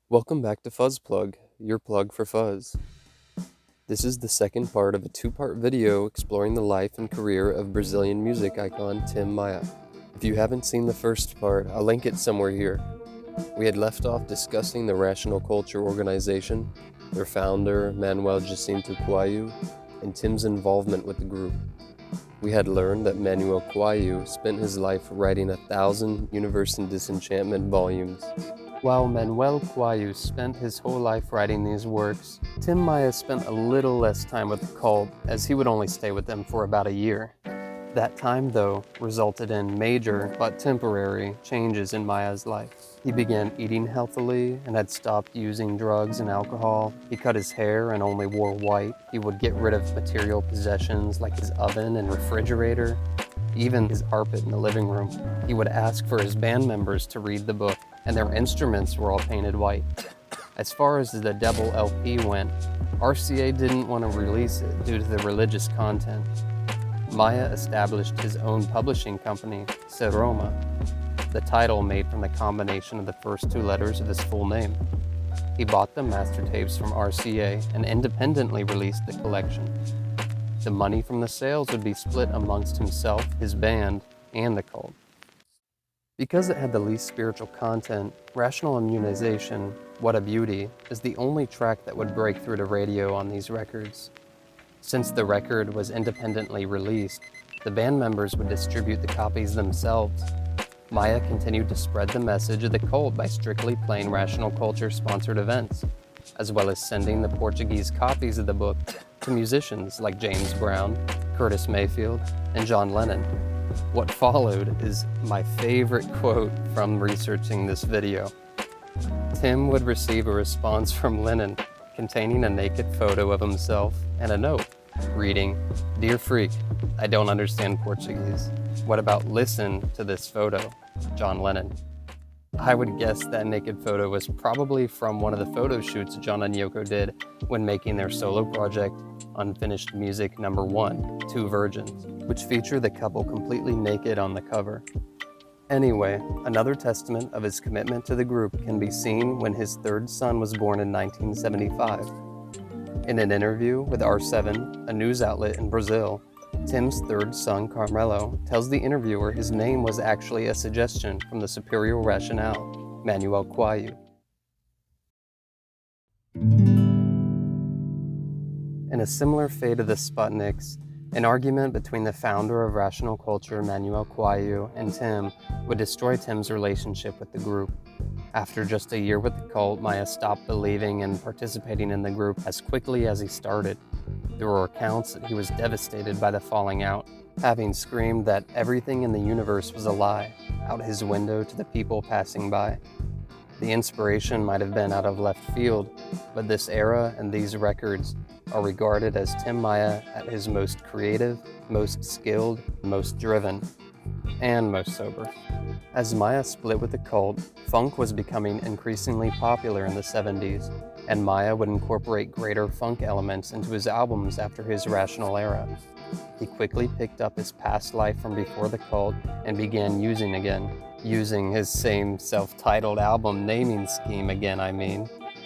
Welcome back to FuzzPlug, your plug for fuzz. This is the second part of a two-part video exploring the life and career of Brazilian music icon Tim Maia. If you haven't seen the first part, I'll link it somewhere here. We had left off discussing the Rational Culture organization, their founder, Manuel Jacinto Coelho, and Tim's involvement with the group. We had learned that Manuel Coelho spent his life writing 1,000 Universe in Disenchantment volumes. While Manuel Coelho spent his whole life writing these works, Tim Maia spent a little less time with the cult, as he would only stay with them for about a year. That time, though, resulted in major, but temporary, changes in Maia's life. He began eating healthily and had stopped using drugs and alcohol. He cut his hair and only wore white. He would get rid of material possessions like his oven and refrigerator, even his carpet in the living room. He would ask for his band members to read the book, and their instruments were all painted white. As far as the double LP went, RCA didn't want to release it due to the religious content. Maia established his own publishing company, Seroma, the title made from the combination of the first two letters of his full name. He bought the master tapes from RCA and independently released the collection. The money from the sales would be split amongst himself, his band, and the cult. Because it had the least spiritual content, Rational Immunization, What a Beauty, is the only track that would break through to radio on these records. Since the record was independently released, the band members would distribute the copies themselves. Maia continued to spread the message of the cult by strictly playing Rational Culture-sponsored events, as well as sending the Portuguese copies of the book to musicians like James Brown, Curtis Mayfield, and John Lennon. What followed is my favorite quote from researching this video. Tim would receive a response from Lennon containing a naked photo of himself and a note reading, "Dear Freak, I don't understand Portuguese. What about listen to this photo? John Lennon." I would guess that naked photo was probably from one of the photo shoots John and Yoko did when making their solo project, Unfinished Music No. 1, Two Virgins, which feature the couple completely naked on the cover. Anyway, another testament of his commitment to the group can be seen when his third son was born in 1975. In an interview with R7, a news outlet in Brazil, Tim's third son, Carmelo, tells the interviewer his name was actually a suggestion from the superior rationale, Manuel Coelho. In a similar fate of the Sputniks, an argument between the founder of Rational Culture, Manuel Coelho, and Tim would destroy Tim's relationship with the group. After just a year with the cult, Maia stopped believing and participating in the group as quickly as he started. There were accounts that he was devastated by the falling out, having screamed that everything in the universe was a lie, out his window to the people passing by. The inspiration might have been out of left field, but this era and these records are regarded as Tim Maia at his most creative, most skilled, most driven, and most sober. As Maia split with the cult, funk was becoming increasingly popular in the 70s, and Maia would incorporate greater funk elements into his albums after his Rational era. He quickly picked up his past life from before the cult and began using his same self-titled album naming scheme again,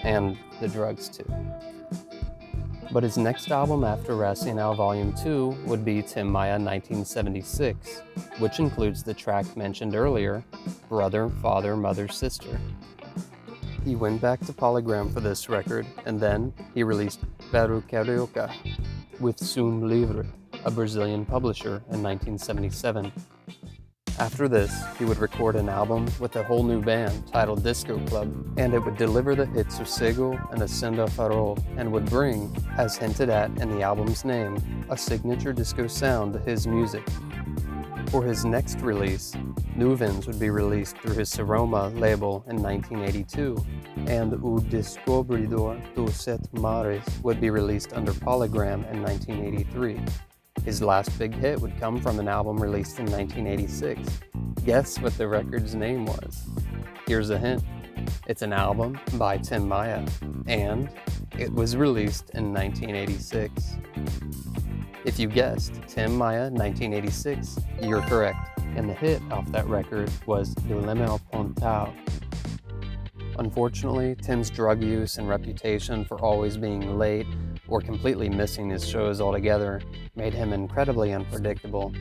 and the drugs too. But his next album after Racional Volume 2 would be Tim Maia 1976, which includes the track mentioned earlier, Brother, Father, Mother, Sister. He went back to Polygram for this record, and then he released Vero Carioca with Sum Livre, a Brazilian publisher, in 1977. After this, he would record an album with a whole new band titled Disco Club, and it would deliver the hits Sossego and Acenda Farol, and would bring, as hinted at in the album's name, a signature disco sound to his music. For his next release, Nuvens would be released through his Seroma label in 1982, and O Descobridor dos Sete Mares would be released under Polygram in 1983. His last big hit would come from an album released in 1986. Guess what the record's name was? Here's a hint. It's an album by Tim Maia, and it was released in 1986. If you guessed Tim Maia 1986, you're correct, and the hit off that record was Do Leme ao Pontao. Unfortunately, Tim's drug use and reputation for always being late or completely missing his shows altogether made him incredibly unpredictable.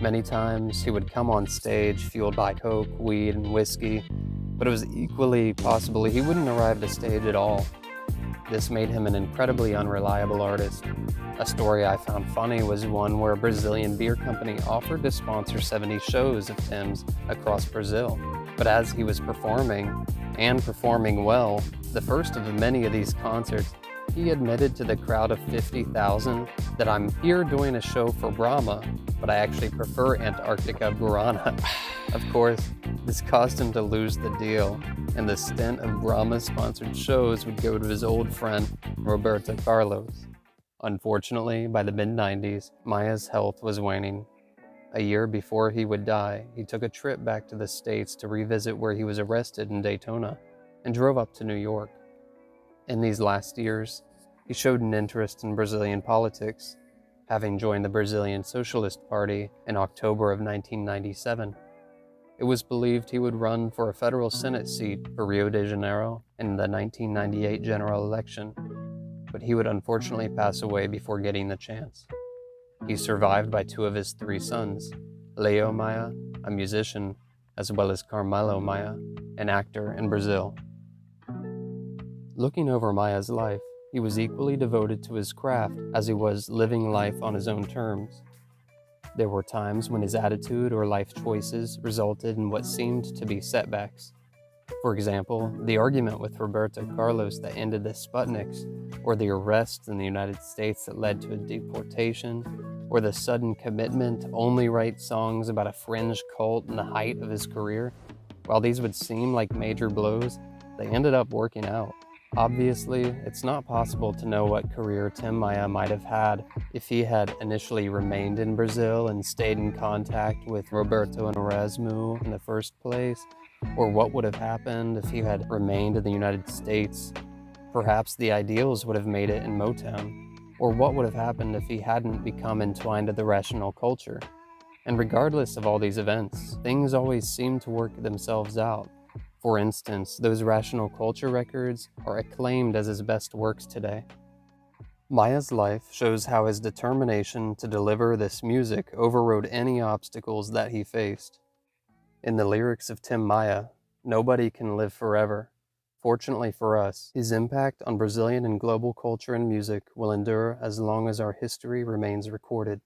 Many times he would come on stage fueled by coke, weed, and whiskey, but it was equally possible he wouldn't arrive at the stage at all. This made him an incredibly unreliable artist. A story I found funny was one where a Brazilian beer company offered to sponsor 70 shows of Tim's across Brazil. But as he was performing, and performing well, the first of many of these concerts, he admitted to the crowd of 50,000 that I'm here doing a show for Brahma, but I actually prefer Antarctica Burana. Of course, this caused him to lose the deal, and the stint of Brahma-sponsored shows would go to his old friend, Roberto Carlos. Unfortunately, by the mid-90s, Maia's health was waning. A year before he would die, he took a trip back to the States to revisit where he was arrested in Daytona, and drove up to New York. In these last years, he showed an interest in Brazilian politics, having joined the Brazilian Socialist Party in October of 1997. It was believed he would run for a federal Senate seat for Rio de Janeiro in the 1998 general election, but he would unfortunately pass away before getting the chance. He's survived by two of his three sons, Leo Maia, a musician, as well as Carmelo Maia, an actor in Brazil. Looking over Maia's life, he was equally devoted to his craft as he was living life on his own terms. There were times when his attitude or life choices resulted in what seemed to be setbacks. For example, the argument with Roberto Carlos that ended the Sputniks, or the arrests in the United States that led to a deportation, or the sudden commitment to only write songs about a fringe cult in the height of his career. While these would seem like major blows, they ended up working out. Obviously, it's not possible to know what career Tim Maia might have had if he had initially remained in Brazil and stayed in contact with Roberto and Erasmo in the first place, or what would have happened if he had remained in the United States. Perhaps the ideals would have made it in Motown, or what would have happened if he hadn't become entwined to the rational culture. And regardless of all these events, things always seem to work themselves out. For instance, those rational culture records are acclaimed as his best works today. Maia's life shows how his determination to deliver this music overrode any obstacles that he faced. In the lyrics of Tim Maia, "Nobody can live forever." Fortunately for us, his impact on Brazilian and global culture and music will endure as long as our history remains recorded.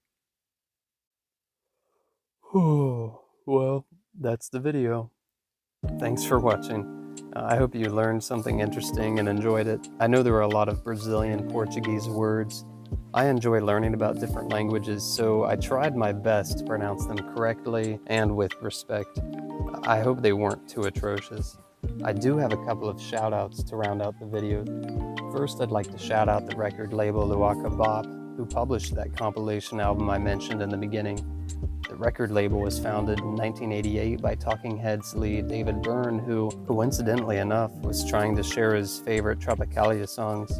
Well, that's the video. Thanks for watching. I hope you learned something interesting and enjoyed it. I know there are a lot of Brazilian Portuguese words. I enjoy learning about different languages, so I tried my best to pronounce them correctly and with respect. I hope they weren't too atrocious. I do have a couple of shout-outs to round out the video. First, I'd like to shout out the record label Luaka Bop, who published that compilation album I mentioned in the beginning. The record label was founded in 1988 by Talking Heads lead David Byrne, who, coincidentally enough, was trying to share his favorite Tropicalia songs.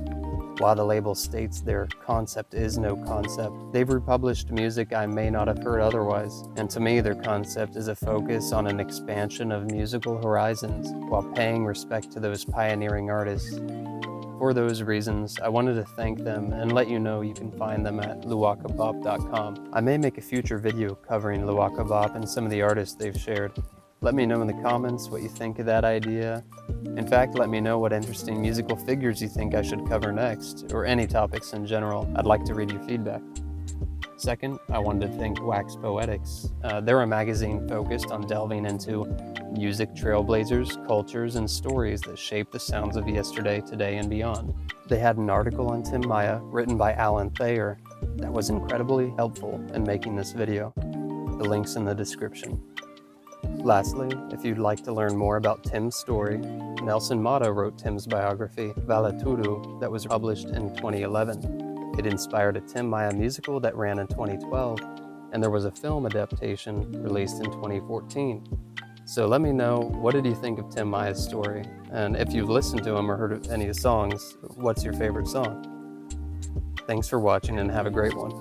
While the label states their concept is no concept, they've republished music I may not have heard otherwise, and to me their concept is a focus on an expansion of musical horizons while paying respect to those pioneering artists. For those reasons, I wanted to thank them and let you know you can find them at luakabop.com. I may make a future video covering Luaka Bop and some of the artists they've shared. Let me know in the comments what you think of that idea. In fact, let me know what interesting musical figures you think I should cover next, or any topics in general. I'd like to read your feedback. Second, I wanted to thank WaxPoetics. They're a magazine focused on delving into music trailblazers, cultures, and stories that shape the sounds of yesterday, today, and beyond. They had an article on Tim Maia written by Thayer that was incredibly helpful in making this video. The link's in the description. Lastly, if you'd like to learn more about Tim's story, Nelson Motta wrote Tim's biography, Vale, Tudo, that was published in 2011. It inspired a Tim Maia musical that ran in 2012, and there was a film adaptation released in 2014. So let me know, what did you think of Tim Maia's story? And if you've listened to him or heard any of the songs, what's your favorite song? Thanks for watching and have a great one.